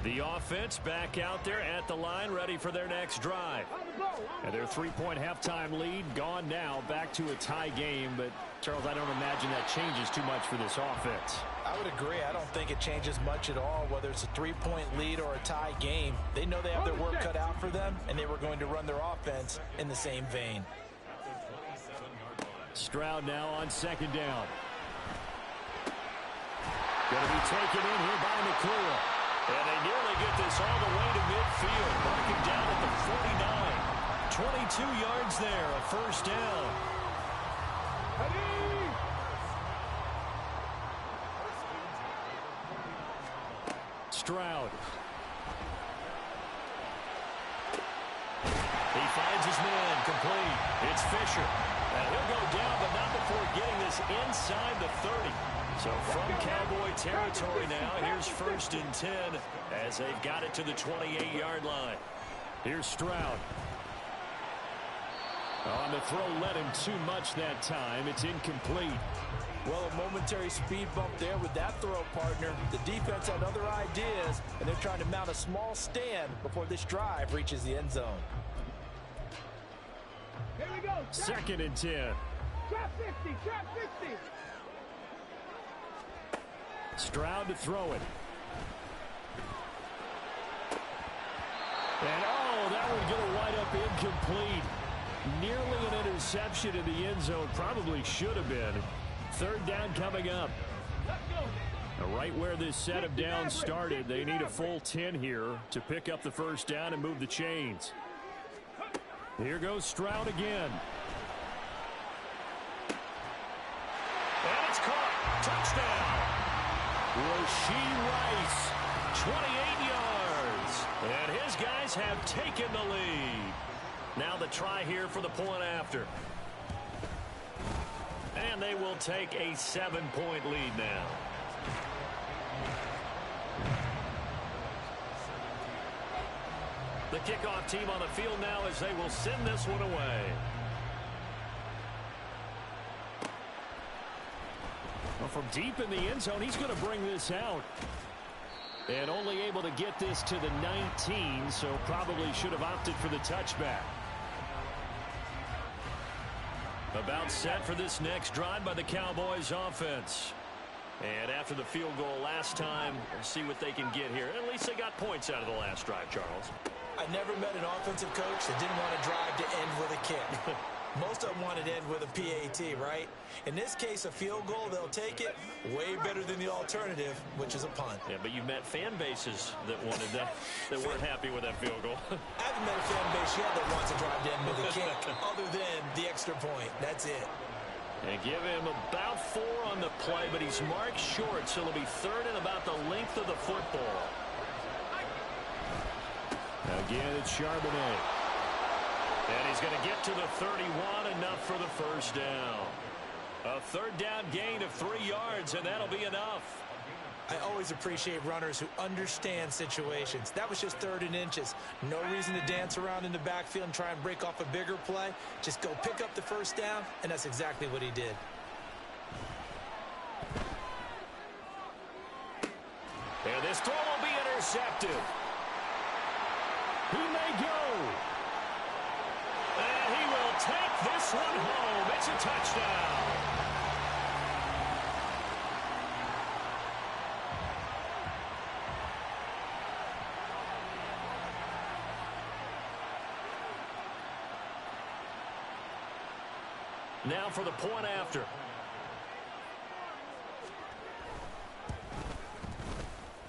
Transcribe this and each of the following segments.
The offense back out there at the line, ready for their next drive. And their 3-point halftime lead gone now, back to a tie game. But, Charles, I don't imagine that changes too much for this offense. I would agree. I don't think it changes much at all, whether it's a 3-point lead or a tie game. They know they have their work cut out for them, and they were going to run their offense in the same vein. Stroud now on second down. Going to be taken in here by McClure. And they nearly get this all the way to midfield. Marking down at the 49. 22 yards there, a first down. Stroud. He finds his man, complete. It's Fisher. And he'll go down, but not before getting this inside the 30. So from Cowboy territory now, here's 1st and 10 as they've got it to the 28-yard line. Here's Stroud. On the throw, led him too much that time. It's incomplete. Well, a momentary speed bump there with that throw, partner. The defense had other ideas, and they're trying to mount a small stand before this drive reaches the end zone. Here we go. 2nd and 10. Trap 50, trap 50. Stroud to throw it. And, oh, that would go right up incomplete. Nearly an interception in the end zone. Probably should have been. 3rd down coming up. Right where this set of downs started, they need a full 10 here to pick up the first down and move the chains. Here goes Stroud again. And it's caught. Touchdown. Rashee Rice, 28 yards. And his guys have taken the lead. Now the try here for the point after. And they will take a 7-point lead now. The kickoff team on the field now as they will send this one away. Well, from deep in the end zone, he's going to bring this out. And only able to get this to the 19, so probably should have opted for the touchback. About set for this next drive by the Cowboys offense. And after the field goal last time, we'll see what they can get here. At least they got points out of the last drive, Charles. I never met an offensive coach that didn't want to drive to end with a kick. Most of them wanted to end with a PAT, right? In this case, a field goal, they'll take it. Way better than the alternative, which is a punt. Yeah, but you've met fan bases that wanted that, that weren't happy with that field goal. I haven't met a fan base yet that wants to drive to end with a kick, other than the extra point. That's it. And give him about 4 on the play, but he's marked short, so it'll be 3rd and about the length of the football. Again, it's Charbonnet. And he's going to get to the 31, enough for the first down. A 3rd down gain of 3 yards, and that'll be enough. I always appreciate runners who understand situations. That was just 3rd and inches. No reason to dance around in the backfield and try and break off a bigger play. Just go pick up the first down, and that's exactly what he did. And this throw will be intercepted. He may go. And he will take this one home. It's a touchdown. Now for the point after.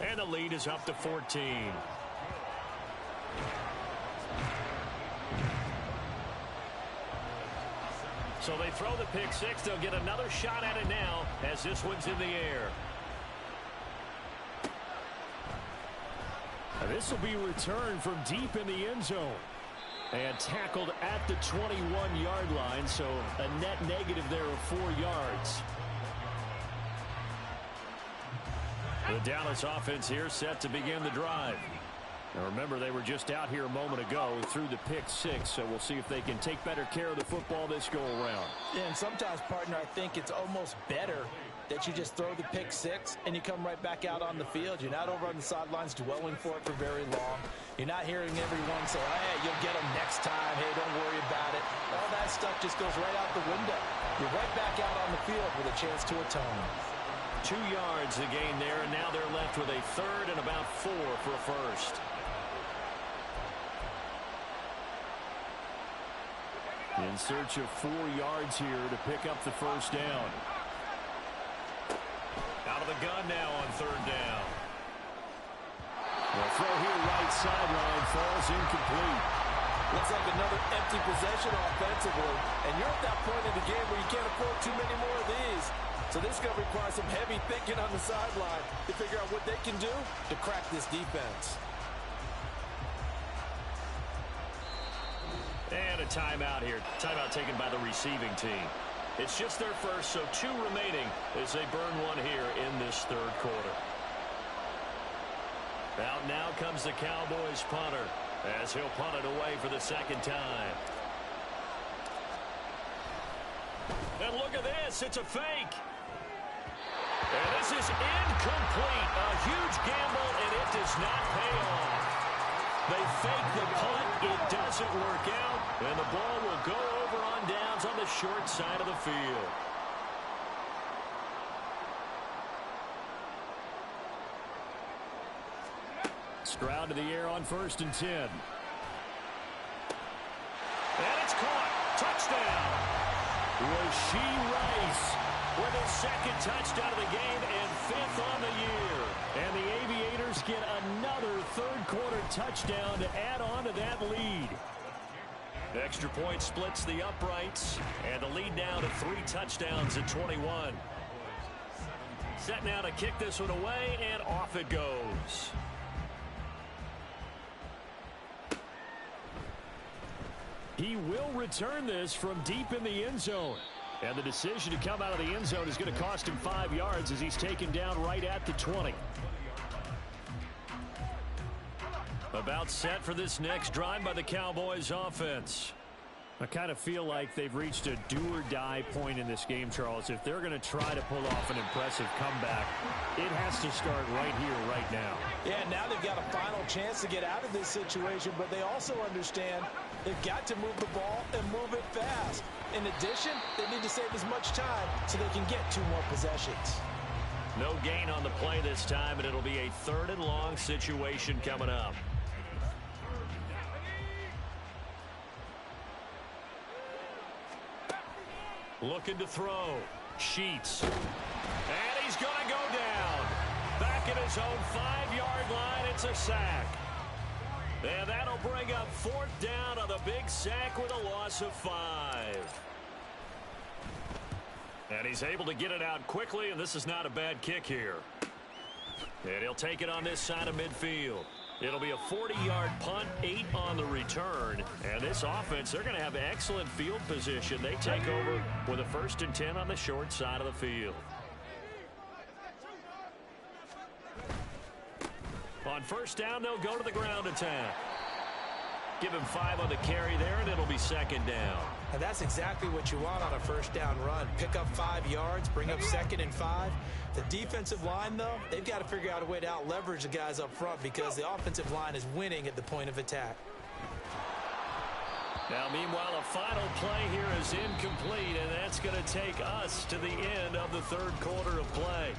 And the lead is up to 14. So they throw the pick six. They'll get another shot at it now as this one's in the air. This will be returned from deep in the end zone. And tackled at the 21-yard line, so a net negative there of 4 yards. The Dallas offense here set to begin the drive. Now remember, they were just out here a moment ago through the pick six, so we'll see if they can take better care of the football this go around. Yeah, and sometimes, partner, I think it's almost better that you just throw the pick six and you come right back out on the field. You're not over on the sidelines dwelling for it for very long. You're not hearing everyone say, hey, you'll get them next time. Hey, don't worry about it. All that stuff just goes right out the window. You're right back out on the field with a chance to atone. 2 yards the gain there, and now they're left with a third and about 4 for a first. In search of 4 yards here to pick up the first down. Out of the gun now on third down. The throw here right sideline falls incomplete. Looks like another empty possession offensively, and you're at that point in the game where you can't afford too many more of these. So this is going to require some heavy thinking on the sideline to figure out what they can do to crack this defense. And a timeout here. Timeout taken by the receiving team. It's just their first, so 2 remaining as they burn one here in this third quarter. Out now comes the Cowboys punter as he'll punt it away for the second time. And look at this. It's a fake. And this is incomplete. A huge gamble, and it does not pay off. They fake the punt. It doesn't work out, and the ball will go over on downs on the short side of the field. Stroud to the air on 1st and 10. And it's caught. Touchdown. Rashee Rice with his 2nd touchdown of the game and 5th on the year. And the Aviators get another third-quarter touchdown to add on to that lead. Extra point splits the uprights, and the lead now to 3 touchdowns at 21. Set now to kick this one away, and off it goes. He will return this from deep in the end zone. And the decision to come out of the end zone is going to cost him 5 yards as he's taken down right at the 20. About set for this next drive by the Cowboys offense. I kind of feel like they've reached a do-or-die point in this game, Charles. If they're going to try to pull off an impressive comeback, it has to start right here, right now. Yeah, now they've got a final chance to get out of this situation, but they also understand they've got to move the ball and move it fast. In addition, they need to save as much time so they can get 2 more possessions. No gain on the play this time, and it'll be a 3rd and long situation coming up. Looking to throw. Sheets. And he's going to go down. Back at his own 5-yard line, it's a sack. And that'll bring up 4th down on the big sack with a loss of 5. And he's able to get it out quickly, and this is not a bad kick here. And he'll take it on this side of midfield. It'll be a 40-yard punt, 8 on the return. And this offense, they're going to have excellent field position. They take over with a 1st and 10 on the short side of the field. On 1st down, they'll go to the ground attack. Give him 5 on the carry there, and it'll be 2nd down. And that's exactly what you want on a 1st down run. Pick up 5 yards, bring up 2nd and 5. The defensive line, though, they've got to figure out a way to out-leverage the guys up front because the offensive line is winning at the point of attack. Now, meanwhile, a final play here is incomplete, and that's going to take us to the end of the 3rd quarter of play.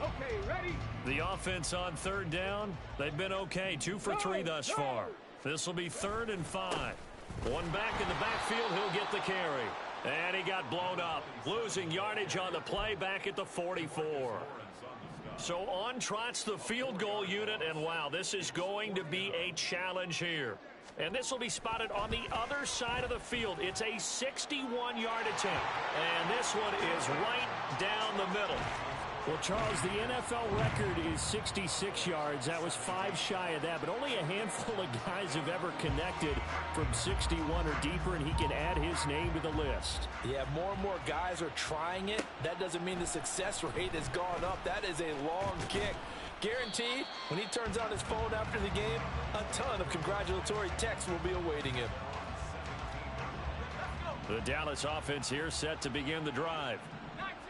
Okay, ready? The offense on 3rd down, they've been okay. 2 for 3 thus far. This will be 3rd and 5. One back in the backfield, he'll get the carry. And he got blown up, losing yardage on the play back at the 44. So on trots the field goal unit, and wow, this is going to be a challenge here. And this will be spotted on the other side of the field. It's a 61-yard attempt. And this one is right down the middle. Well, Charles, the NFL record is 66 yards. That was 5 shy of that, but only a handful of guys have ever connected from 61 or deeper, and he can add his name to the list. Yeah, more and more guys are trying it. That doesn't mean the success rate has gone up. That is a long kick. Guaranteed, when he turns on his phone after the game, a ton of congratulatory texts will be awaiting him. The Dallas offense here set to begin the drive.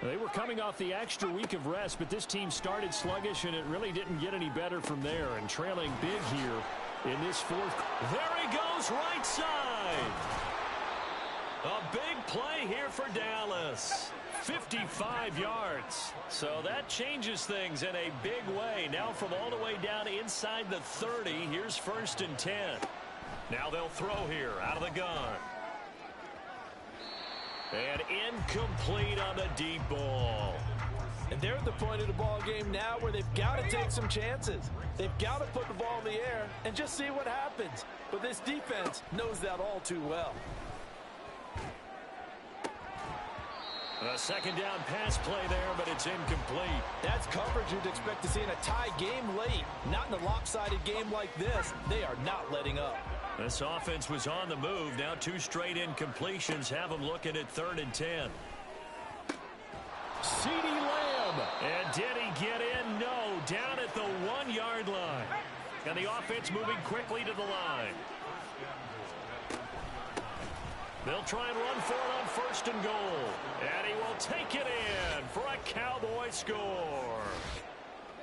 They were coming off the extra week of rest, but this team started sluggish, and it really didn't get any better from there. And trailing big here in this fourth. There he goes, right side. A big play here for Dallas. 55 yards. So that changes things in a big way. Now from all the way down inside the 30, here's 1st and 10. Now they'll throw here out of the gun. And incomplete on the deep ball. And they're at the point of the ball game now where they've got to take some chances. They've got to put the ball in the air and just see what happens. But this defense knows that all too well. A 2nd down pass play there, but it's incomplete. That's coverage you'd expect to see in a tie game late. Not in a lopsided game like this. They are not letting up. This offense was on the move. Now 2 straight incompletions have them looking at 3rd and 10. CeeDee Lamb. And did he get in? No. Down at the 1-yard line. And the offense moving quickly to the line. They'll try and run for it on 1st and goal. And he will take it in for a Cowboy score.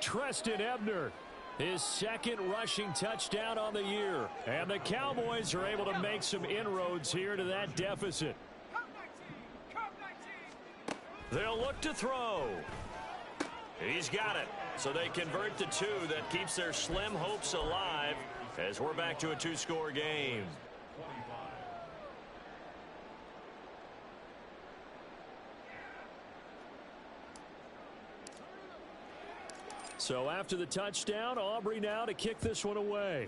Treston Ebner, his 2nd rushing touchdown on the year. And the Cowboys are able to make some inroads here to that deficit. They'll look to throw. He's got it. So they convert the 2. That keeps their slim hopes alive as we're back to a 2-score game. So after the touchdown, Aubrey now to kick this one away.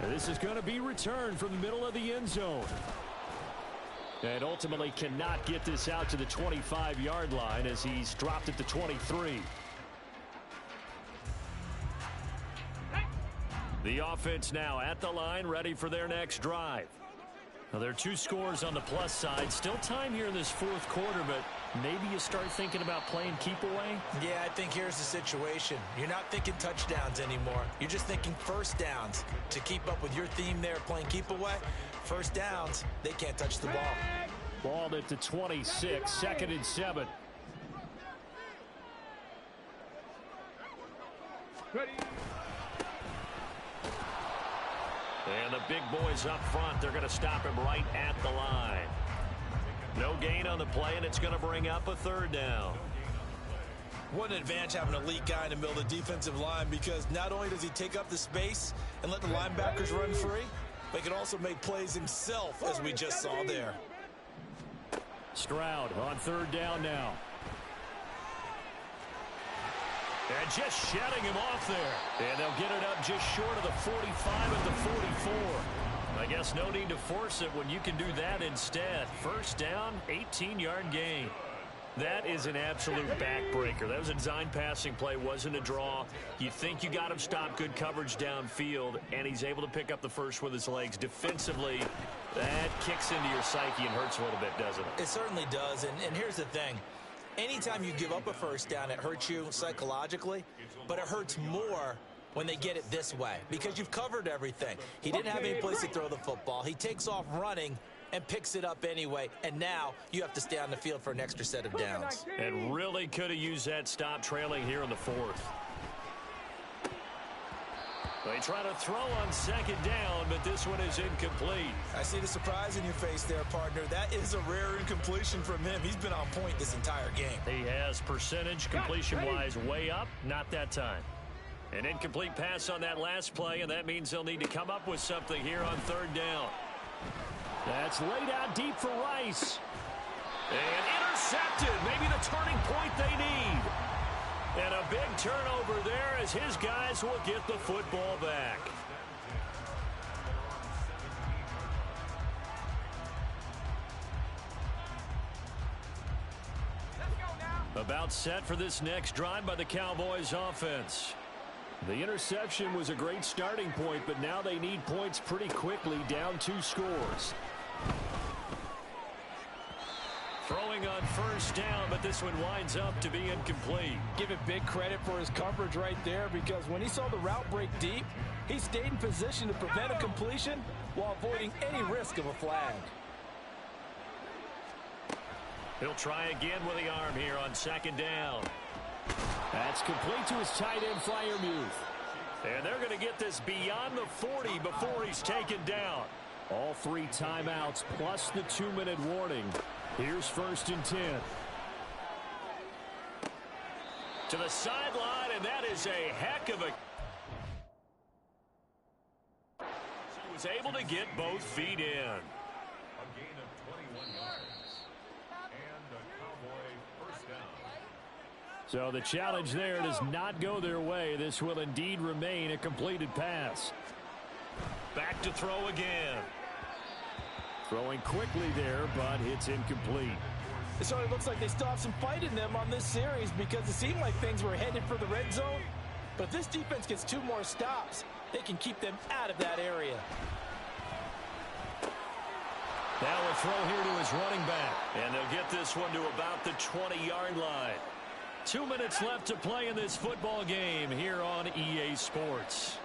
And this is going to be returned from the middle of the end zone. And ultimately cannot get this out to the 25-yard line as he's dropped at the 23. The offense now at the line, ready for their next drive. Now, there are 2 scores on the plus side. Still time here in this 4th quarter, but maybe you start thinking about playing keep away? Yeah, I think here's the situation. You're not thinking touchdowns anymore. You're just thinking 1st downs. To keep up with your theme there, playing keep away, 1st downs, they can't touch the ball. Ball at the 26, 2nd and 7. Ready. And the big boys up front, they're going to stop him right at the line. No gain on the play, and it's going to bring up a 3rd down. What an advantage having an elite guy in the middle of the defensive line, because not only does he take up the space and let the linebackers run free, but he can also make plays himself, as we just saw there. Stroud on 3rd down now. And just shutting him off there. And they'll get it up just short of the 45 at the 44. I guess no need to force it when you can do that instead. 1st down, 18-yard gain. That is an absolute backbreaker. That was a design passing play, wasn't a draw. You think you got him stopped, good coverage downfield, and he's able to pick up the first with his legs. Defensively, that kicks into your psyche and hurts a little bit, doesn't it? It certainly does, and here's the thing. Anytime you give up a 1st down, it hurts you psychologically, but it hurts more when they get it this way because you've covered everything. He didn't have any place to throw the football. He takes off running and picks it up anyway, and now you have to stay on the field for an extra set of downs. And really could have used that stop trailing here in the 4th. They try to throw on 2nd down, but this one is incomplete. I see the surprise in your face there, partner. That is a rare incompletion from him. He's been on point this entire game. He has percentage completion-wise way up, not that time. An incomplete pass on that last play, and that means they'll need to come up with something here on 3rd down. That's laid out deep for Rice. And intercepted. Maybe the turning point they need. And a big turnover there as his guys will get the football back. About set for this next drive by the Cowboys offense. The interception was a great starting point, but now they need points pretty quickly, down 2 scores. Throwing on first down, but this one winds up to be incomplete. Give it big credit for his coverage right there, because when he saw the route break deep, he stayed in position to prevent a completion while avoiding any risk of a flag. He'll try again with the arm here on second down. That's complete to his tight end, Freiermuth. And they're going to get this beyond the 40 before he's taken down. All 3 timeouts plus the 2-minute warning. Here's 1st and 10. To the sideline, and that is a heck of a... He was able to get both feet in. A gain of 21 yards. And a Cowboy first down. So the challenge there does not go their way. This will indeed remain a completed pass. Back to throw again. Throwing quickly there, but it's incomplete. It certainly looks like they still have some fight in them on this series, because it seemed like things were headed for the red zone. But if this defense gets 2 more stops, they can keep them out of that area. Now a throw here to his running back. And they'll get this one to about the 20-yard line. 2 minutes left to play in this football game here on EA Sports.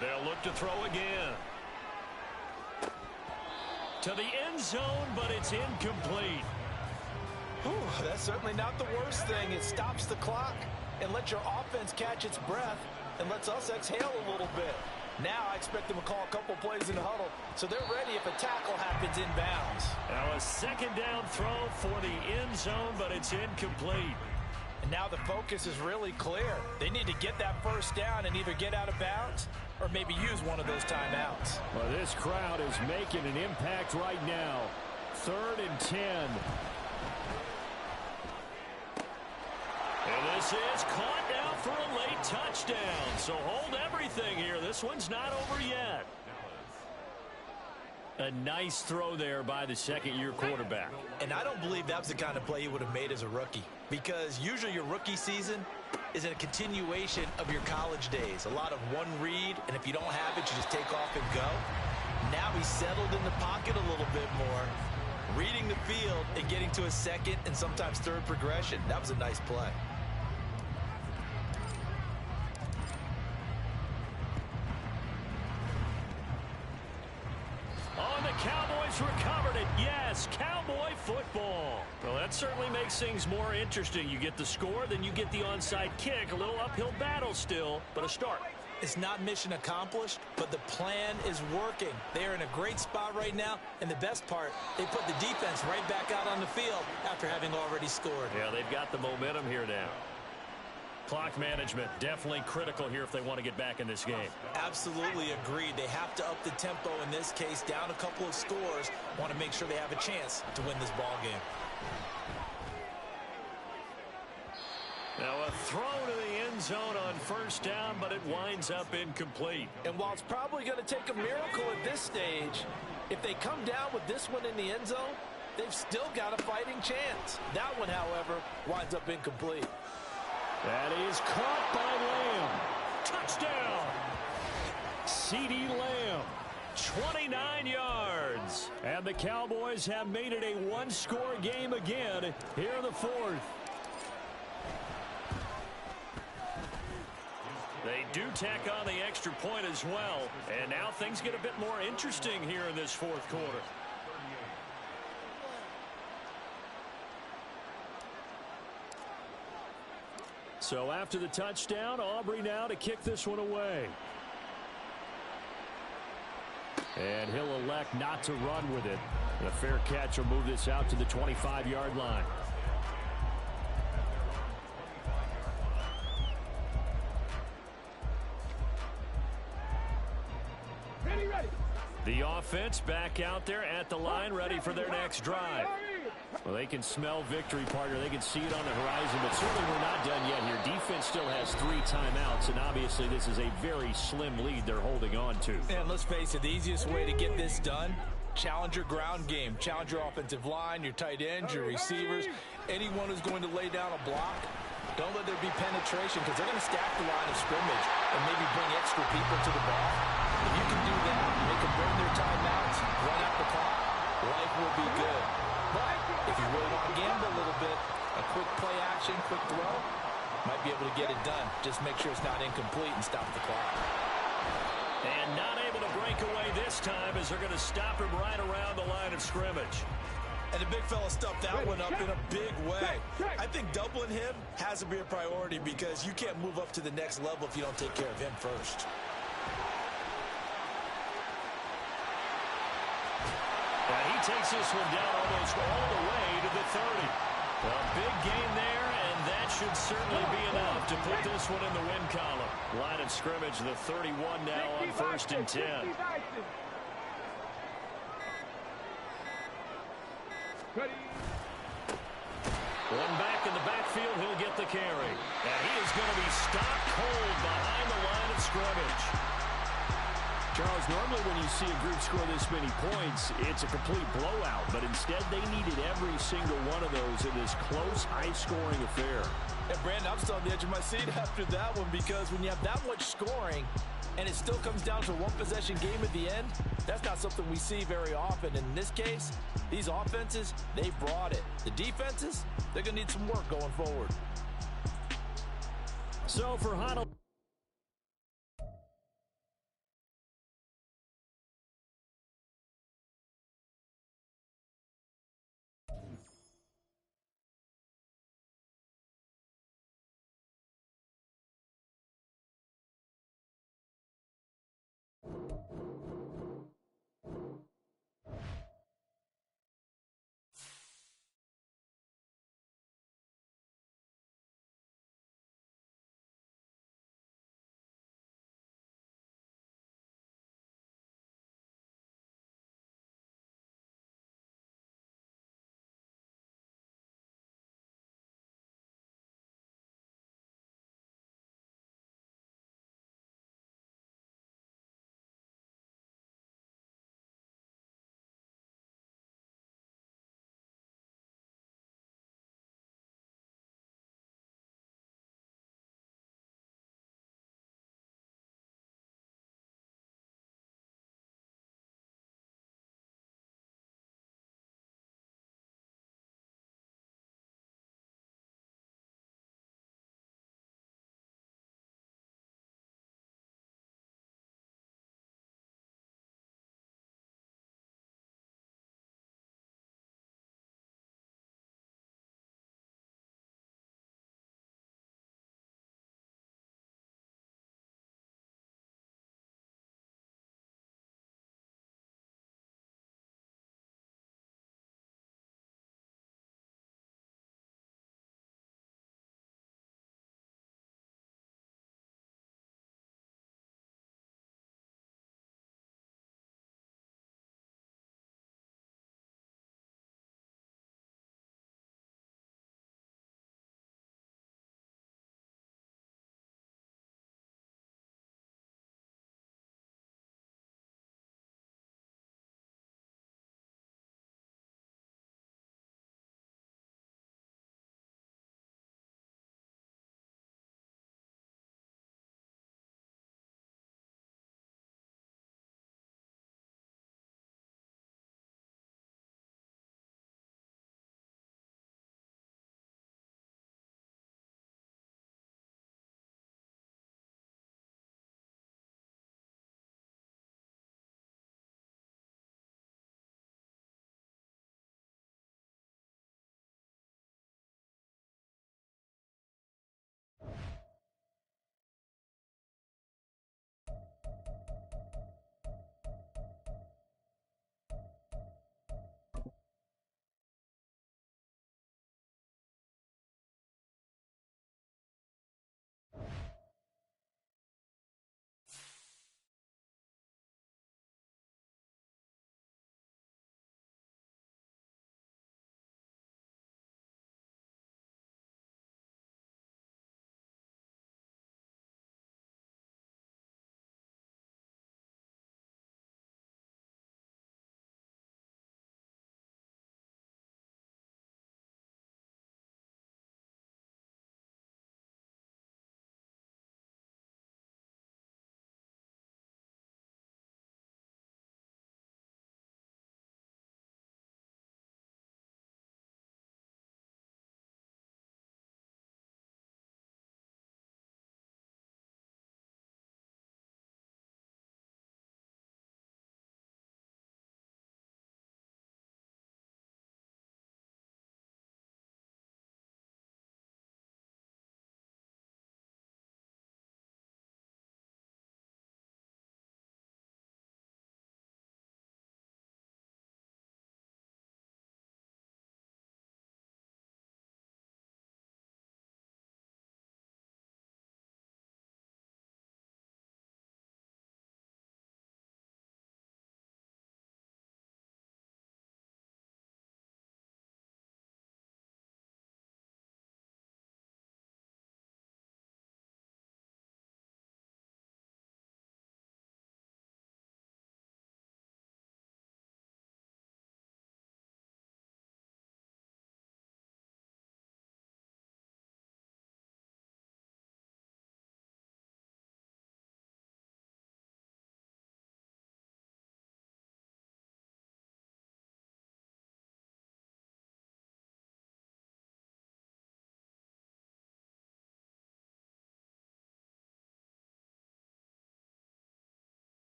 They'll look to throw again. To the end zone, but it's incomplete. Whew, that's certainly not the worst thing. It stops the clock and lets your offense catch its breath and lets us exhale a little bit. Now I expect them to call a couple plays in the huddle, so they're ready if a tackle happens inbounds. Now a second down throw for the end zone, but it's incomplete. And now the focus is really clear. They need to get that first down and either get out of bounds or maybe use one of those timeouts. Well, this crowd is making an impact right now. 3rd and 10. And this is caught now for a late touchdown. So hold everything here. This one's not over yet. A nice throw there by the second-year quarterback. And I don't believe that was the kind of play he would have made as a rookie, because usually your rookie season is a continuation of your college days. A lot of one read, and if you don't have it, you just take off and go. Now he's settled in the pocket a little bit more, reading the field and getting to a second and sometimes third progression. That was a nice play. Cowboys recovered it. Yes, Cowboy football. Well, that certainly makes things more interesting. You get the score, then you get the onside kick. A little uphill battle still, but a start. It's not mission accomplished, but the plan is working. They are in a great spot right now, and the best part, they put the defense right back out on the field after having already scored. Yeah, they've got the momentum here now. Clock management definitely critical here if they want to get back in this game. Absolutely agreed. They have to up the tempo in this case, down a couple of scores. Want to make sure they have a chance to win this ball game. Now a throw to the end zone on first down, but it winds up incomplete. And while it's probably going to take a miracle at this stage, if they come down with this one in the end zone, they've still got a fighting chance. That one, however, winds up incomplete. That is caught by Lamb. Touchdown! CeeDee Lamb, 29 yards. And the Cowboys have made it a one-score game again here in the 4th. They do tack on the extra point as well. And now things get a bit more interesting here in this 4th quarter. So after the touchdown, Aubrey now to kick this one away. And he'll elect not to run with it. And a fair catch will move this out to the 25-yard line. Ready. The offense back out there at the line, ready for their next drive. Well, they can smell victory, partner. They can see it on the horizon, but certainly we're not done yet here. Defense still has 3 timeouts, and obviously this is a very slim lead they're holding on to. And let's face it, the easiest way to get this done, challenge your ground game. Challenge your offensive line, your tight ends, your receivers, anyone who's going to lay down a block. Don't let there be penetration, because they're going to stack the line of scrimmage and maybe bring extra people to the ball. If you can do that, make them burn their timeouts, run out the clock, life will be good. But if you really want to gamble a little bit, a quick play action, quick throw, might be able to get it done. Just make sure it's not incomplete and stop the clock. And not able to break away this time as they're going to stop him right around the line of scrimmage. And the big fella stuffed that one up in a big way. I think doubling him has to be a priority because you can't move up to the next level if you don't take care of him first. And he takes this one down almost all the way to the 30. A big gain there, and that should certainly be enough to put this one in the win column. Line of scrimmage, the 31 now on 1st and 10. One back in the backfield, he'll get the carry. And he is going to be stopped cold behind the line of scrimmage. Charles, normally when you see a group score this many points, it's a complete blowout. But instead, they needed every single one of those in this close, high-scoring affair. And, Brandon, I'm still on the edge of my seat after that one because when you have that much scoring and it still comes down to a one-possession game at the end, that's not something we see very often. In this case, these offenses, they brought it. The defenses, they're going to need some work going forward. So for Hnl.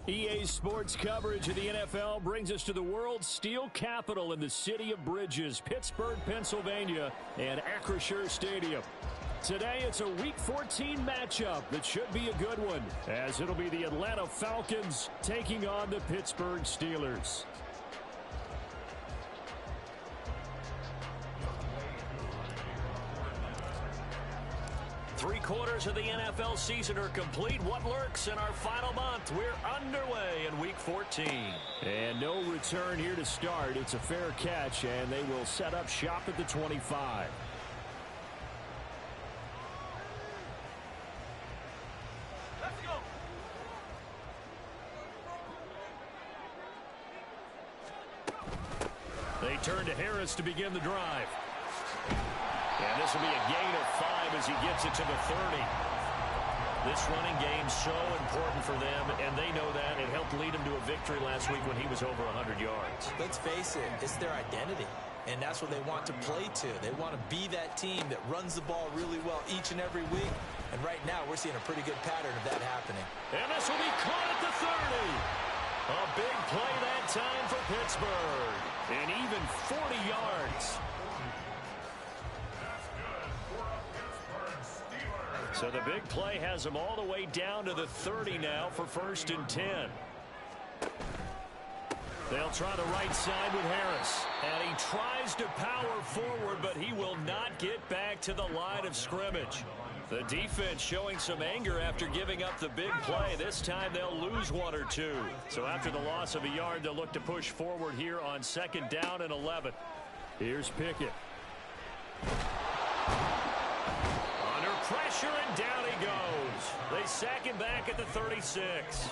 EA Sports coverage of the NFL brings us to the world's steel capital in the city of Bridges, Pittsburgh, Pennsylvania, and Acrisure Stadium. Today, it's a Week 14 matchup that should be a good one, as it'll be the Atlanta Falcons taking on the Pittsburgh Steelers. Three-quarters of the NFL season are complete. What lurks in our final month? We're underway in Week 14. And no return here to start. It's a fair catch, and they will set up shop at the 25. Let's go. They turn to Harris to begin the drive. And this will be a gain of 5 as he gets it to the 30. This running game so important for them, and they know that. It helped lead him to a victory last week when he was over 100 yards. Let's face it, it's their identity, and that's what they want to play to. They want to be that team that runs the ball really well each and every week, and right now we're seeing a pretty good pattern of that happening. And this will be caught at the 30. A big play that time for Pittsburgh, and even 40 yards. So the big play has him all the way down to the 30 now for 1st and 10. They'll try the right side with Harris. And he tries to power forward, but he will not get back to the line of scrimmage. The defense showing some anger after giving up the big play. This time they'll lose 1 or 2. So after the loss of a yard, they'll look to push forward here on 2nd down and 11. Here's Pickett. Pressure, and down he goes. They sack him back at the 36.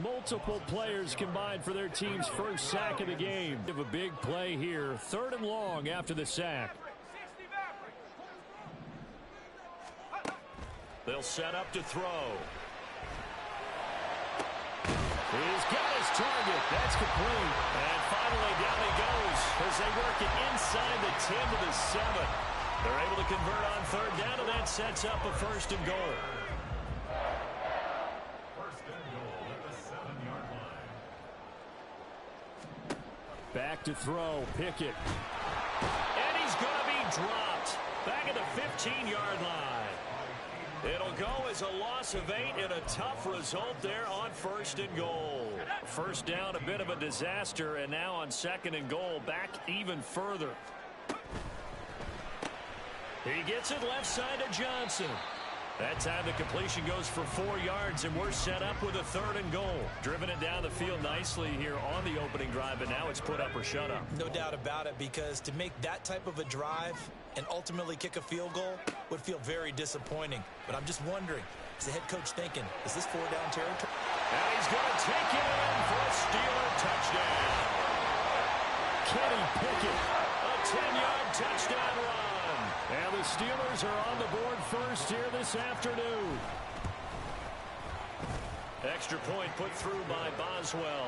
Multiple players combined for their team's first sack of the game. Give a big play here. 3rd and long after the sack. They'll set up to throw. He's got his target. That's complete. And finally down he goes as they work it inside the 10 to the 7. They're able to convert on 3rd down, and that sets up a 1st and goal. 1st and goal at the 7-yard line. Back to throw, Pickett. And he's going to be dropped back at the 15-yard line. It'll go as a loss of 8 and a tough result there on 1st and goal. 1st down, a bit of a disaster, and now on 2nd and goal, back even further. He gets it left side to Johnson. That time the completion goes for 4 yards, and we're set up with a 3rd and goal. Driven it down the field nicely here on the opening drive, but now it's put up or shut up. No doubt about it, because to make that type of a drive and ultimately kick a field goal would feel very disappointing. But I'm just wondering, is the head coach thinking, is this 4-down territory? And he's going to take it in for a Steeler touchdown. Kenny Pickett, a 10-yard touchdown run. And the Steelers are on the board first here this afternoon. Extra point put through by Boswell.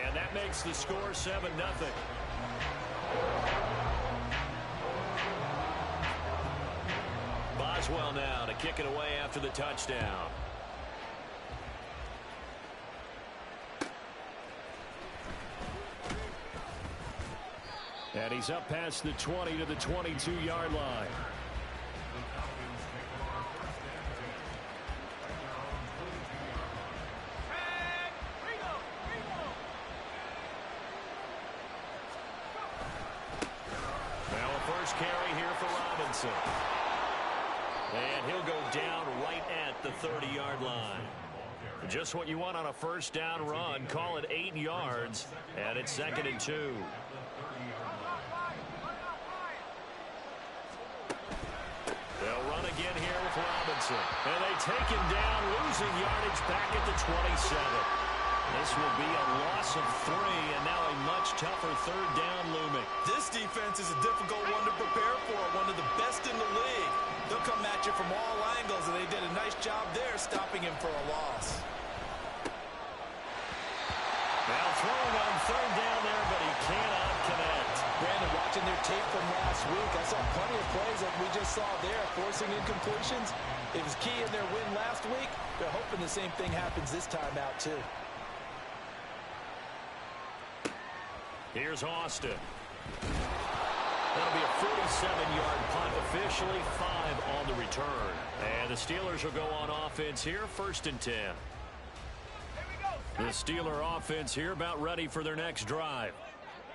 And that makes the score 7-0. Boswell now to kick it away after the touchdown. And he's up past the 20 to the 22-yard line. Now a first carry here for Robinson. And he'll go down right at the 30-yard line. Just what you want on a 1st down run. Call it 8 yards, and it's 2nd and 2. They'll run again here with Robinson. And they take him down, losing yardage back at the 27. This will be a loss of 3, and now a much tougher 3rd down looming. This defense is a difficult one to prepare for, one of the best in the league. They'll come at you from all angles, and they did a nice job there stopping him for a loss. Now throwing on 3rd down there, but he cannot connect. Brandon, watching their tape from last week, I saw plenty of plays that we just saw there, forcing incompletions. It was key in their win last week. They're hoping the same thing happens this time out, too. Here's Austin. That'll be a 47-yard punt, officially 5 on the return. And the Steelers will go on offense here, 1st and 10. The Steeler offense here about ready for their next drive.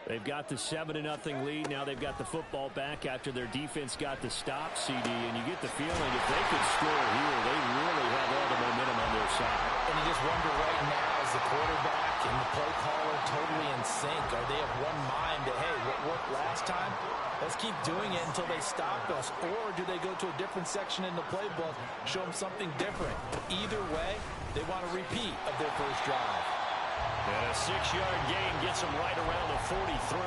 They've got the 7-0 lead. Now they've got the football back after their defense got the stop, CD. And you get the feeling if they could score here, they really have all the momentum on their side. And you just wonder right now, is the quarterback and the play caller totally in sync? Are they of one mind that, hey, what worked last time? Let's keep doing it until they stop us. Or do they go to a different section in the playbook, show them something different? Either way, they want a repeat of their first drive. And a 6-yard gain gets them right around the 43.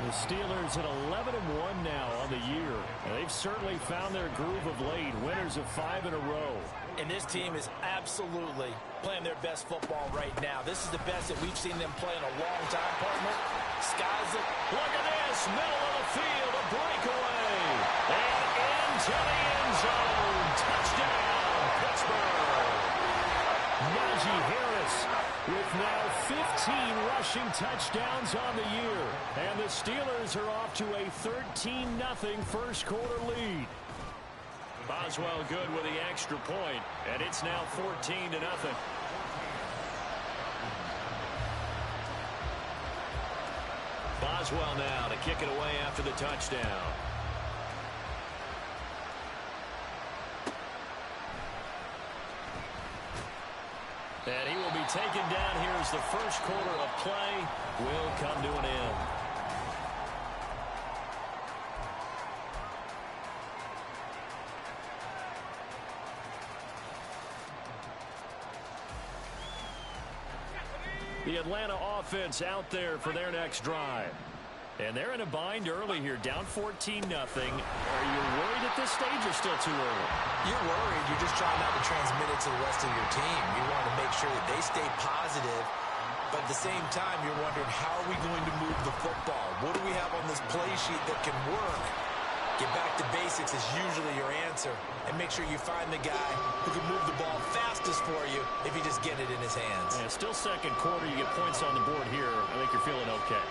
The Steelers at 11-1 now on the year. They've certainly found their groove of late. Winners of 5 in a row. And this team is absolutely playing their best football right now. This is the best that we've seen them play in a long time, partner. Sky's the... Look at this. Middle of the field. A breakaway. And into the end zone. Touchdown, Pittsburgh. Najee Harris with now 15 rushing touchdowns on the year. And the Steelers are off to a 13-0 first quarter lead. Boswell good with the extra point, and it's now 14-0. Boswell now to kick it away after the touchdown. And he will be taken down here as the first quarter of play will come to an end. The Atlanta offense out there for their next drive. And they're in a bind early here, down 14-0. Are you worried at this stage or still too early? You're worried. You're just trying not to transmit it to the rest of your team. You want to make sure that they stay positive. But at the same time, you're wondering, how are we going to move the football? What do we have on this play sheet that can work? Get back to basics is usually your answer. And make sure you find the guy who can move the ball fastest for you if you just get it in his hands. Yeah, still second quarter. You get points on the board here. I think you're feeling okay.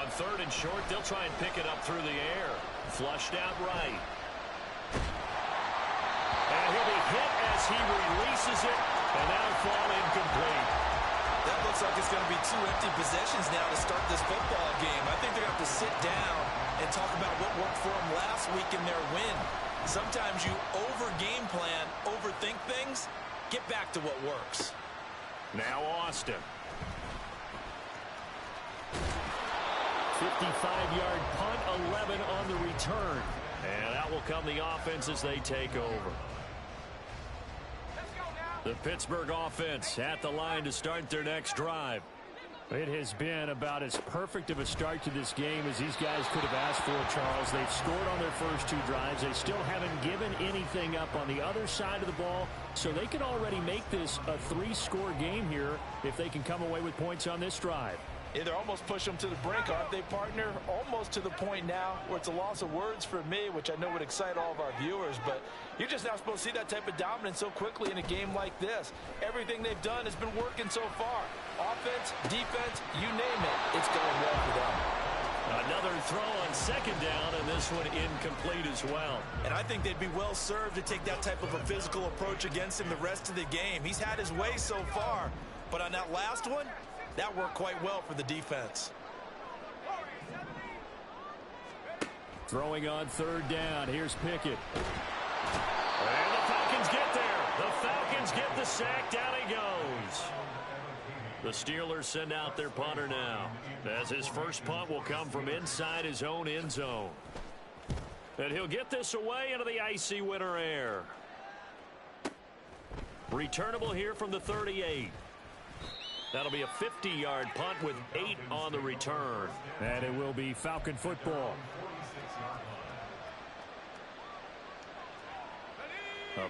On 3rd and short, they'll try and pick it up through the air. Flushed out right. And he'll be hit as he releases it. And that'll fall incomplete. That looks like it's going to be 2 empty possessions now to start this football game. I think they're going to have to sit down and talk about what worked for them last week in their win. Sometimes you over-game plan, overthink things. Get back to what works. Now Austin. 55-yard punt, 11 on the return. And that will come the offense as they take over. The Pittsburgh offense at the line to start their next drive. It has been about as perfect of a start to this game as these guys could have asked for, Charles. They've scored on their first 2 drives. They still haven't given anything up on the other side of the ball, so they can already make this a 3-score game here if they can come away with points on this drive. Yeah, they're almost pushing them to the brink, aren't they, partner? Almost to the point now where it's a loss of words for me, which I know would excite all of our viewers, but you're just not supposed to see that type of dominance so quickly in a game like this. Everything they've done has been working so far. Offense, defense, you name it, it's going well for them. Another throw on 2nd down, and this one incomplete as well. And I think they'd be well served to take that type of a physical approach against him the rest of the game. He's had his way so far, but on that last one, that worked quite well for the defense. Throwing on 3rd down. Here's Pickett. And the Falcons get there. The Falcons get the sack. Down he goes. The Steelers send out their punter now, as his first punt will come from inside his own end zone. And he'll get this away into the icy winter air. Returnable here from the 38. That'll be a 50-yard punt with 8 on the return. And it will be Falcon football.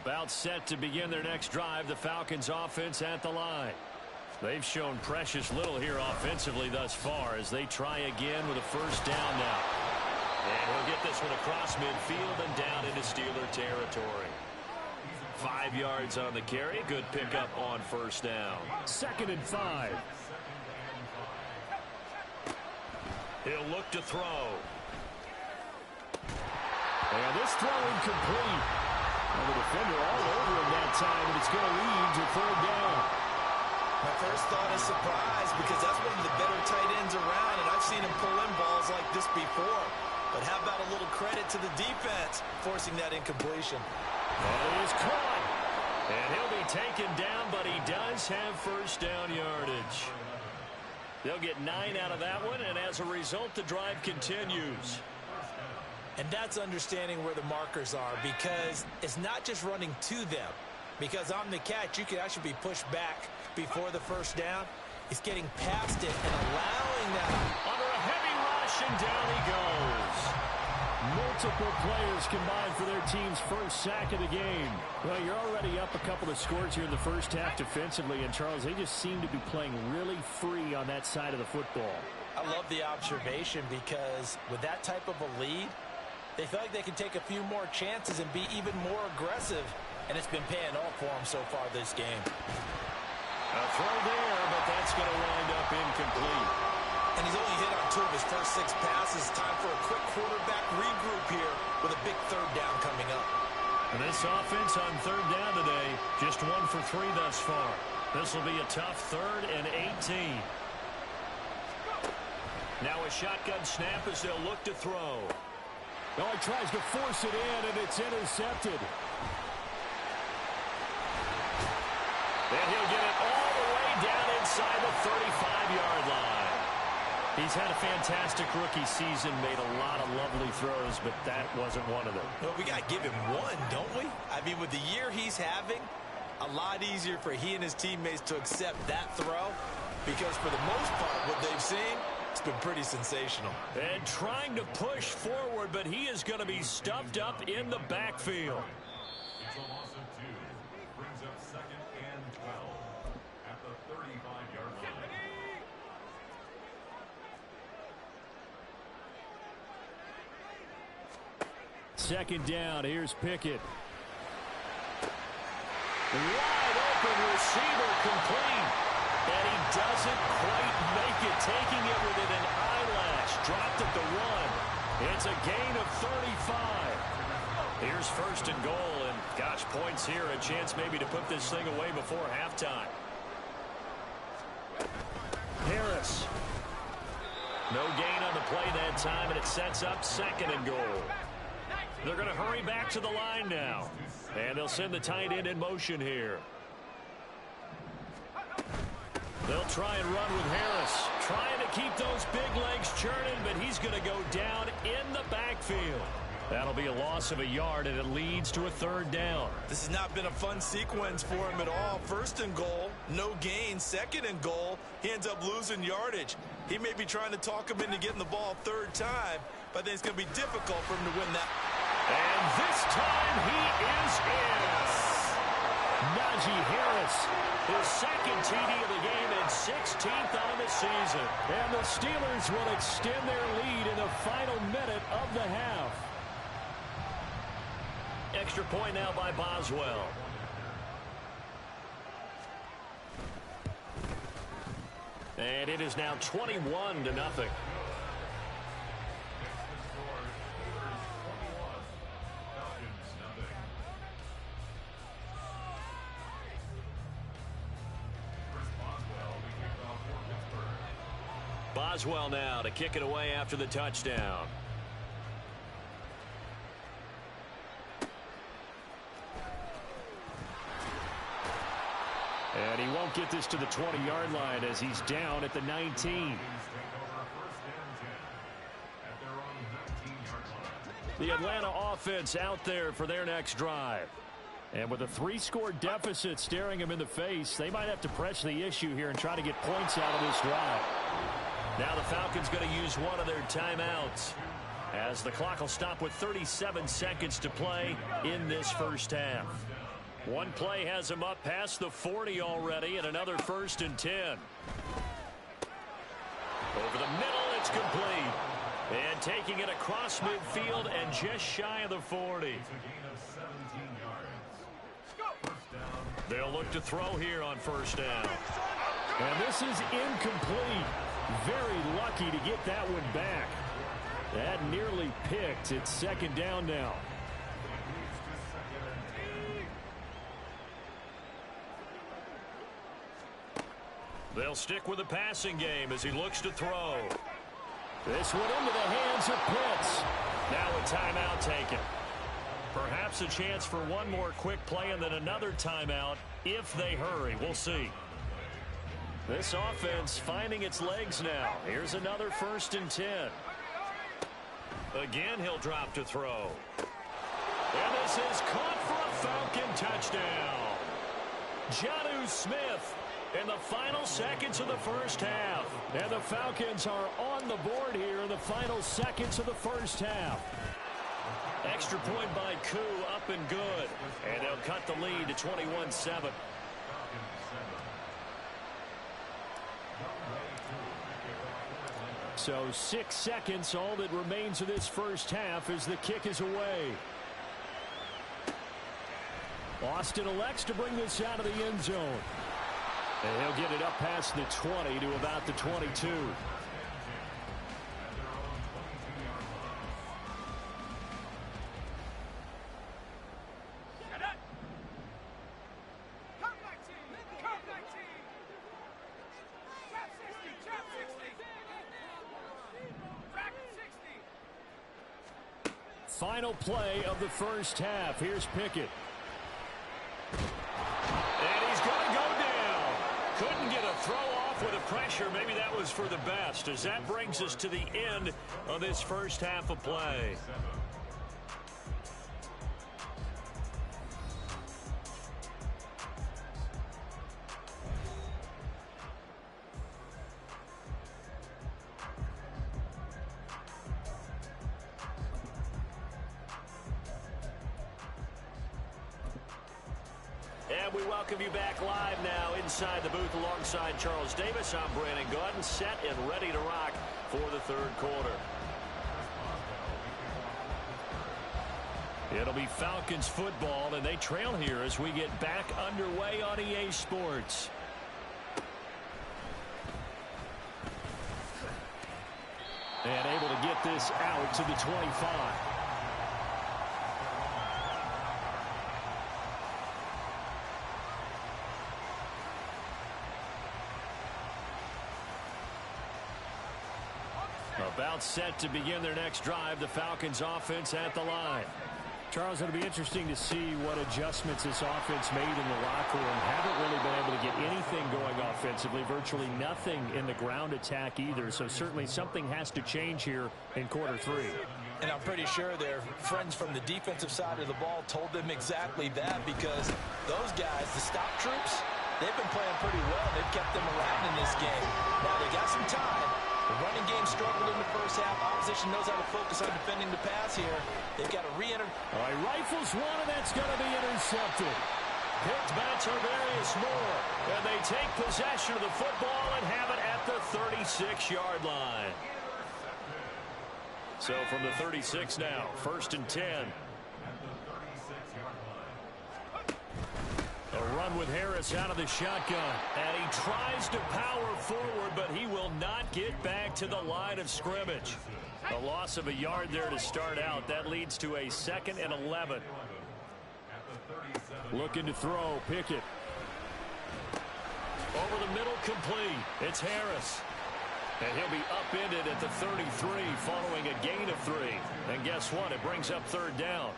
About set to begin their next drive, the Falcons offense at the line. They've shown precious little here offensively thus far as they try again with a first down now. And he'll get this one across midfield and down into Steeler territory. 5 yards on the carry. Good pickup on first down. 2nd and 5. He'll look to throw. And this throw incomplete. And the defender all over him that time, and it's going to lead to 3rd down. My first thought is surprise, because that's one of the better tight ends around, and I've seen him pull in balls like this before. But how about a little credit to the defense forcing that incompletion? And it is caught. And he'll be taken down, but he does have first down yardage. They'll get 9 out of that one, and as a result, the drive continues. And that's understanding where the markers are, because it's not just running to them. Because on the catch, you can actually be pushed back before the first down. It's getting past it and allowing that. Under a heavy rush, and down he goes. Multiple players combined for their team's first sack of the game. Well, you're already up a couple of scores here in the first half defensively, and Charles, they just seem to be playing really free on that side of the football. I love the observation, because with that type of a lead, they feel like they can take a few more chances and be even more aggressive, and it's been paying off for them so far this game. A throw there, but that's going to wind up incomplete. And he's only hit on 2 of his first 6 passes. Time for a quick quarterback regroup here with a big 3rd down coming up. And this offense on 3rd down today, just 1 for 3 thus far. This will be a tough 3rd and 18. Now a shotgun snap as they'll look to throw. Oh, he tries to force it in, and it's intercepted. And he'll get it all the way down inside the 35-yard line. He's had a fantastic rookie season, made a lot of lovely throws, but that wasn't one of them. Well, we got to give him one, don't we? I mean, with the year he's having, a lot easier for he and his teammates to accept that throw, because for the most part, what they've seen, it's been pretty sensational. And trying to push forward, but he is going to be stuffed up in the backfield. It's a loss of 2. Brings up 2nd and 12 at the 35-yard line. Second down. Here's Pickett. Wide open receiver complete. And he doesn't quite make it, taking it within an eyelash. Dropped at the 1. It's a gain of 35. Here's 1st and goal, and gosh, points here, a chance maybe to put this thing away before halftime. Harris. No gain on the play that time, and it sets up 2nd and goal. They're going to hurry back to the line now, and they'll send the tight end in motion here. They'll try and run with Harris, trying to keep those big legs churning, but he's going to go down in the backfield. That'll be a loss of a yard, and it leads to a 3rd down. This has not been a fun sequence for him at all. 1st and goal, no gain. 2nd and goal, he ends up losing yardage. He may be trying to talk him into getting the ball 3rd time, but I think it's going to be difficult for him to win that. And this time he is in. Najee Harris, his 2nd TD of the game and 16th on the season. And the Steelers will extend their lead in the final minute of the half. Extra point now by Boswell. And it is now 21-0. Boswell now to kick it away after the touchdown. And he won't get this to the 20-yard line as he's down at the 19. The Atlanta offense out there for their next drive. And with a 3-score deficit staring him in the face, they might have to press the issue here and try to get points out of this drive. Now the Falcons going to use one of their timeouts, as the clock will stop with 37 seconds to play in this first half. One play has them up past the 40 already, and another 1st and 10. Over the middle, it's complete. And taking it across midfield and just shy of the 40. They'll look to throw here on first down. And this is incomplete. Very lucky to get that one back. That nearly picked. It's second down now. They'll stick with the passing game as he looks to throw. This one into the hands of Pitts. Now a timeout taken. Perhaps a chance for one more quick play and then another timeout if they hurry. We'll see. This offense finding its legs now. Here's another 1st and 10. Again, he'll drop to throw. And this is caught for a Falcon touchdown. Jonnu Smith in the final seconds of the first half. And the Falcons are on the board here in the final seconds of the first half. Extra point by Koo, up and good. And they'll cut the lead to 21-7. So 6 seconds, all that remains of this first half as the kick is away. Austin elects to bring this out of the end zone. And he'll get it up past the 20 to about the 22. Final play of the first half. Here's Pickett. And he's going to go down. Couldn't get a throw off with the pressure. Maybe that was for the best, as that brings us to the end of this first half of play. And we welcome you back live now inside the booth alongside Charles Davis. I'm Brandon Gaudin, set and ready to rock for the third quarter. It'll be Falcons football, and they trail here as we get back underway on EA Sports. And able to get this out to the 25. About set to begin their next drive, the Falcons offense at the line. Charles, it'll be interesting to see what adjustments this offense made in the locker room. Haven't really been able to get anything going offensively, virtually nothing in the ground attack either. So certainly something has to change here in quarter 3. And I'm pretty sure their friends from the defensive side of the ball told them exactly that, because those guys, the stop troops, they've been playing pretty well. They've kept them around in this game. Now they got some time. The running game struggled in the first half. Opposition knows how to focus on defending the pass here. They've got to re-enter. All right, rifles one, and that's going to be intercepted. Picked by Tarvarius Moore. And they take possession of the football and have it at the 36-yard line. So from the 36 now, 1st and 10. A run with Harris out of the shotgun. And he tries to power forward, but he will not get back to the line of scrimmage. A loss of a yard there to start out. That leads to a 2nd and 11. Looking to throw, Pickett. Over the middle, complete. It's Harris. And he'll be upended at the 33 following a gain of 3. And guess what? It brings up 3rd down.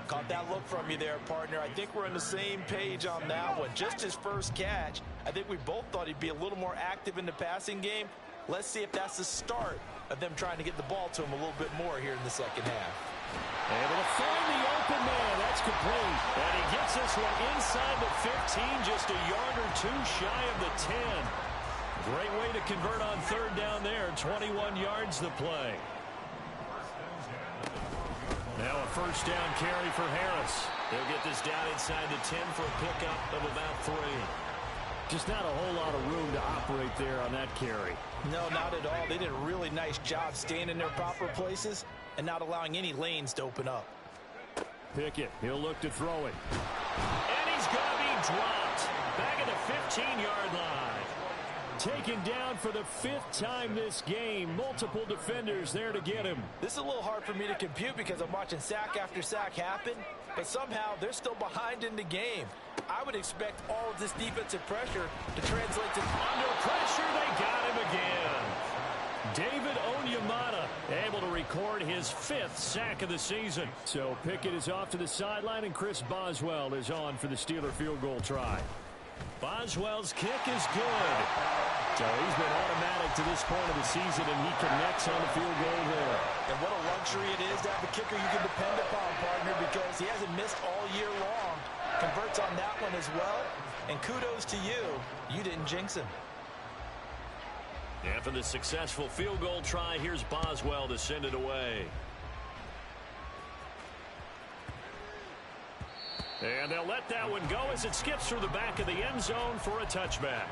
Caught that look from you there, partner. I think we're on the same page on that one. Just his first catch. I think we both thought he'd be a little more active in the passing game. Let's see if that's the start of them trying to get the ball to him a little bit more here in the second half. Able to find the open man. That's complete. And he gets this one inside the 15, just a yard or 2 shy of the 10. Great way to convert on 3rd down there. 21 yards the play. Now a 1st down carry for Harris. He'll get this down inside the 10 for a pickup of about 3. Just not a whole lot of room to operate there on that carry. No, not at all. They did a really nice job staying in their proper places and not allowing any lanes to open up. Pickett, he'll look to throw it. And he's going to be dropped. Back at the 15-yard line. Taken down for the 5th time this game. Multiple defenders there to get him. This is a little hard for me to compute because I'm watching sack after sack happen, but somehow they're still behind in the game. I would expect all of this defensive pressure to translate to... Under pressure, they got him again. David Onyemata able to record his 5th sack of the season. So Pickett is off to the sideline, and Chris Boswell is on for the Steeler field goal try. Boswell's kick is good. So he's been automatic to this point of the season, and he connects on the field goal there. And what a luxury it is to have a kicker you can depend upon, partner, because he hasn't missed all year long. Converts on that one as well. And kudos to you. You didn't jinx him. After the successful field goal try, here's Boswell to send it away. And they'll let that one go as it skips through the back of the end zone for a touchback.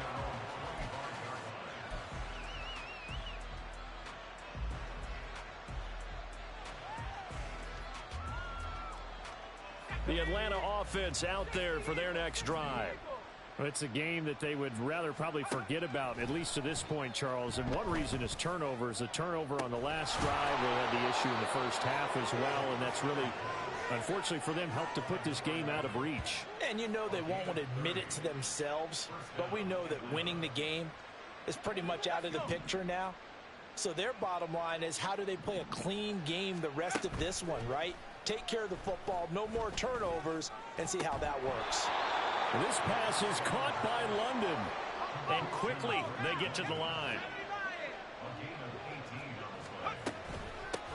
The Atlanta offense out there for their next drive. Well, it's a game that they would rather probably forget about, at least to this point, Charles. And one reason is turnovers. A turnover on the last drive. They had the issue in the first half as well, and that's really, unfortunately for them, helped to put this game out of reach. And you know they won't want to admit it to themselves, but we know that winning the game is pretty much out of the picture now. So their bottom line is, how do they play a clean game the rest of this one, right? Take care of the football, no more turnovers, and see how that works. This pass is caught by London. And quickly they get to the line.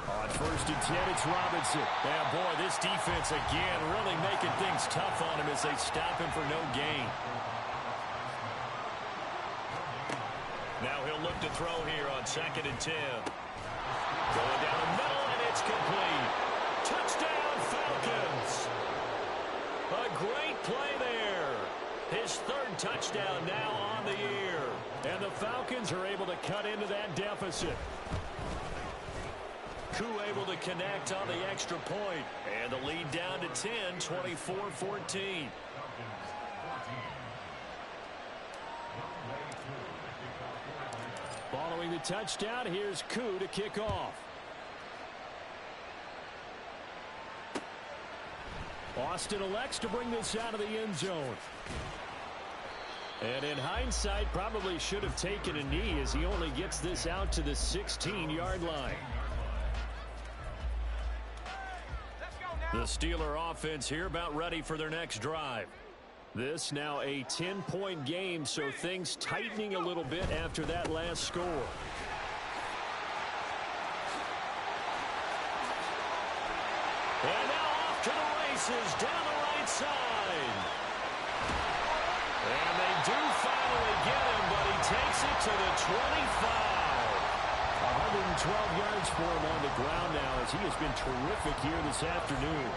On 1st and 10, it's Robinson. And boy, this defense again really making things tough on him as they stop him for no gain. Now he'll look to throw here on 2nd and 10. Going down the middle, and it's complete. Touchdown, Falcons. A great play there. His 3rd touchdown now on the year. And the Falcons are able to cut into that deficit. Koo able to connect on the extra point. And the lead down to 10, 24-14. Following the touchdown, here's Koo to kick off. Austin elects to bring this out of the end zone. And in hindsight, probably should have taken a knee as he only gets this out to the 16-yard line. The Steeler offense here about ready for their next drive. This now a 10-point game, so things tightening a little bit after that last score. And now off to the races down the right side. And they do finally get him, but he takes it to the 25. 112 yards for him on the ground now as he has been terrific here this afternoon.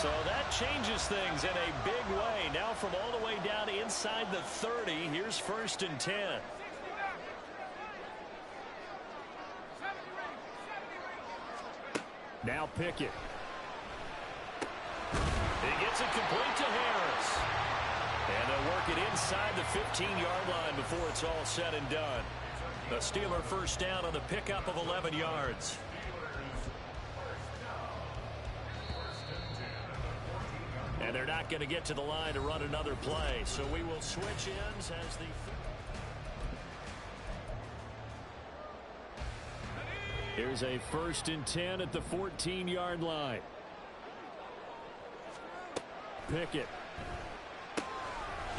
So that changes things in a big way. Now from all the way down inside the 30, here's 1st and 10. Now Pickett. He gets it complete to Harris. And they'll work it inside the 15-yard line before it's all said and done. The Steeler first down on the pickup of 11 yards. And they're not going to get to the line to run another play. So we will switch ends as the... Here's a 1st and 10 at the 14-yard line. Pickett.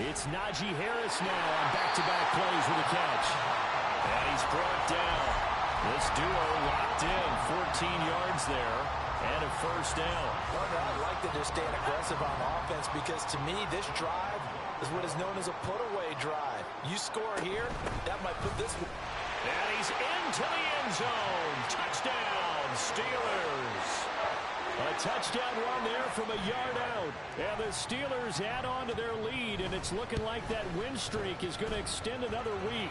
It's Najee Harris now on back-to-back plays with a catch. And he's brought down. This duo locked in. 14 yards there. And a first down. I like that they're staying aggressive on offense because to me this drive is what is known as a put-away drive. You score here, that might put this... And he's into the end zone. Touchdown, Steelers. A touchdown run there from a yard out. And the Steelers add on to their lead, and it's looking like that win streak is going to extend another week.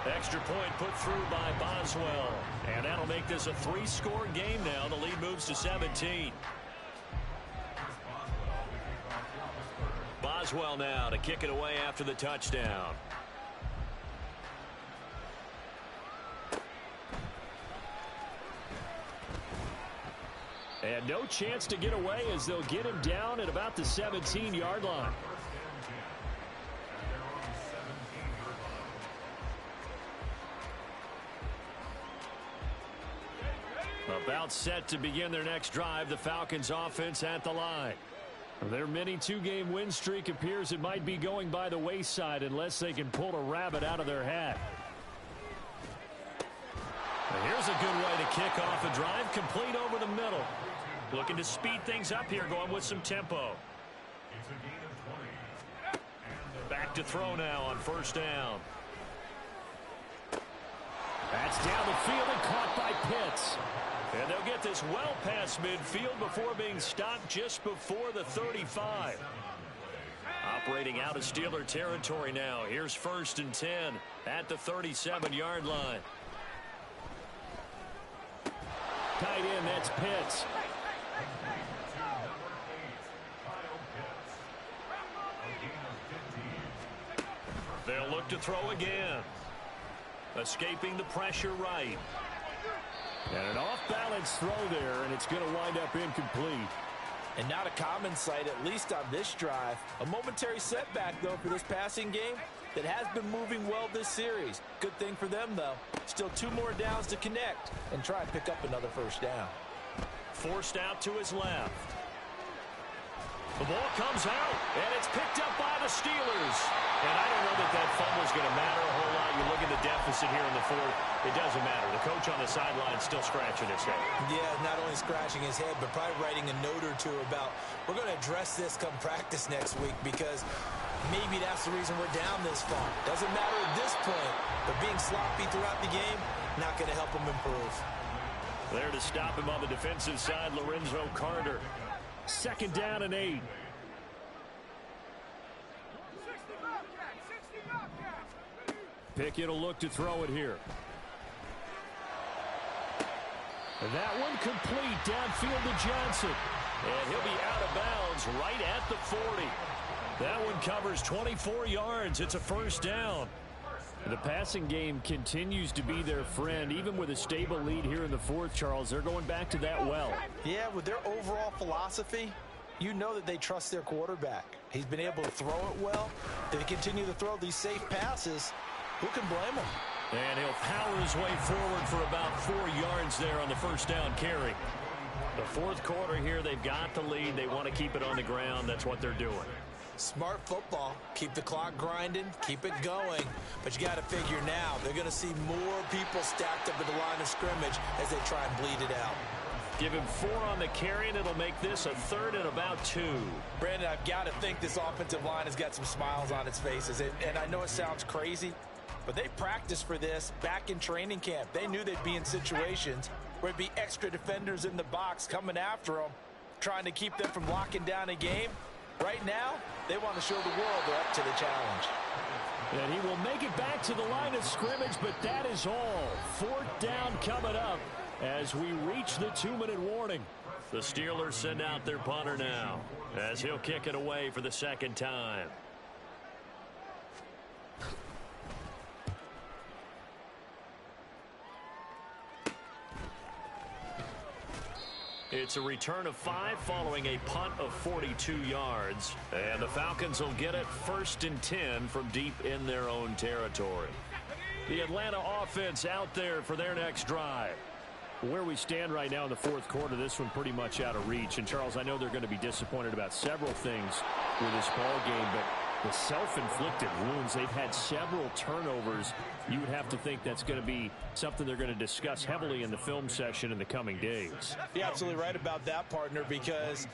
Extra point put through by Boswell. And that'll make this a 3-score game now. The lead moves to 17. Boswell now to kick it away after the touchdown. And no chance to get away as they'll get him down at about the 17-yard line. About set to begin their next drive, the Falcons offense at the line. Their mini 2-game win streak appears it might be going by the wayside unless they can pull a rabbit out of their hat. And here's a good way to kick off a drive, complete over the middle. Looking to speed things up here, going with some tempo. Back to throw now on first down. That's down the field and caught by Pitts. And they'll get this well past midfield before being stopped just before the 35. Operating out of Steeler territory now. Here's 1st and 10 at the 37-yard line. Tight end, that's Pitts. They'll look to throw again. Escaping the pressure right. And an off-balance throw there, and it's going to wind up incomplete. And not a common sight, at least on this drive. A momentary setback, though, for this passing game that has been moving well this series. Good thing for them, though. Still 2 more downs to connect and try and pick up another first down. Forced out to his left. The ball comes out, and it's picked up by the Steelers. And I don't know that that fumble's going to matter a whole lot. You look at the deficit here in the 4th, it doesn't matter. The coach on the sideline still scratching his head. Yeah, not only scratching his head, but probably writing a note or two about, we're going to address this come practice next week because maybe that's the reason we're down this far. Doesn't matter at this point, but being sloppy throughout the game, not going to help him improve. There to stop him on the defensive side, Lorenzo Carter. 2nd down and 8. Pickett will look to throw it here. And that one complete downfield to Johnson. And he'll be out of bounds right at the 40. That one covers 24 yards. It's a 1st down. The passing game continues to be their friend. Even with a stable lead here in the 4th, Charles, they're going back to that well. Yeah, with their overall philosophy, you know that they trust their quarterback. He's been able to throw it well. If they continue to throw these safe passes, who can blame him? And he'll power his way forward for about 4 yards there on the 1st down carry. The 4th quarter here, they've got the lead. They want to keep it on the ground. That's what they're doing. Smart football. Keep the clock grinding, keep it going. But you got to figure now, they're going to see more people stacked up at the line of scrimmage as they try and bleed it out. Give him 4 on the carry, and it'll make this a 3rd and about 2. Brandon, I've got to think this offensive line has got some smiles on its faces. And I know it sounds crazy, but they practiced for this back in training camp. They knew they'd be in situations where it'd be extra defenders in the box coming after them, trying to keep them from locking down a game. Right now, they want to show the world they're up to the challenge. And he will make it back to the line of scrimmage, but that is all. 4th down coming up as we reach the 2-minute warning. The Steelers send out their punter now as he'll kick it away for the 2nd time. It's a return of 5 following a punt of 42 yards. And the Falcons will get it 1st and 10 from deep in their own territory. The Atlanta offense out there for their next drive. Where we stand right now in the 4th quarter, this one pretty much out of reach. And, Charles, I know they're going to be disappointed about several things with this ball game, but the self-inflicted wounds, they've had several turnovers. You would have to think that's going to be something they're going to discuss heavily in the film session in the coming days. You're absolutely right about that, partner, because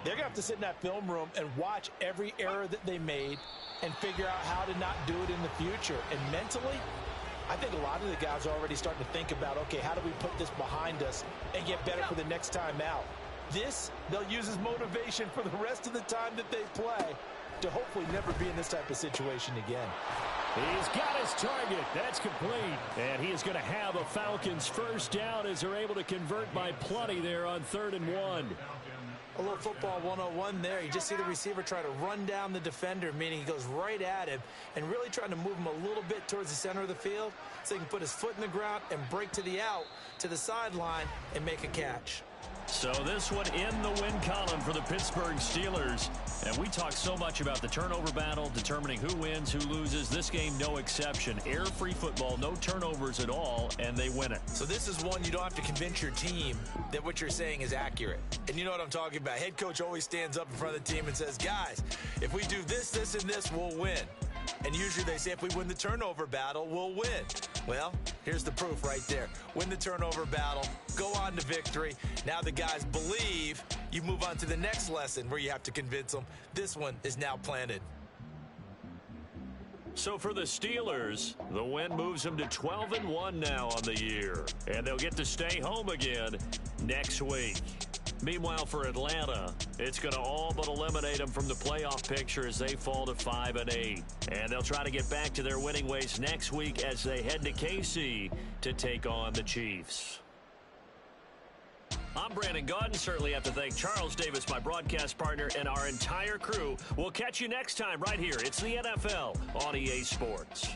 they're going to have to sit in that film room and watch every error that they made and figure out how to not do it in the future. And mentally, I think a lot of the guys are already starting to think about, okay, how do we put this behind us and get better for the next time out? This, they'll use as motivation for the rest of the time that they play to hopefully never be in this type of situation again. He's got his target. That's complete. And he is going to have a Falcons first down as they're able to convert by plenty there on 3rd and 1. A little football 101 there. You just see the receiver try to run down the defender, meaning he goes right at him and really trying to move him a little bit towards the center of the field so he can put his foot in the ground and break to the out, to the sideline, and make a catch. So this one in the win column for the Pittsburgh Steelers. And we talk so much about the turnover battle, determining who wins, who loses. This game, no exception. Error-free football, no turnovers at all, and they win it. So this is one you don't have to convince your team that what you're saying is accurate. And you know what I'm talking about. Head coach always stands up in front of the team and says, guys, if we do this, this, and this, we'll win. And usually they say if we win the turnover battle, we'll win. Well, here's the proof right there. Win the turnover battle, go on to victory. Now the guys believe. You move on to the next lesson where you have to convince them. This one is now planted. So for the Steelers, the win moves them to 12-1 now on the year. And they'll get to stay home again next week. Meanwhile, for Atlanta, it's going to all but eliminate them from the playoff picture as they fall to 5-8. And they'll try to get back to their winning ways next week as they head to KC to take on the Chiefs. I'm Brandon Gaudin. Certainly have to thank Charles Davis, my broadcast partner, and our entire crew. We'll catch you next time right here. It's the NFL on EA Sports.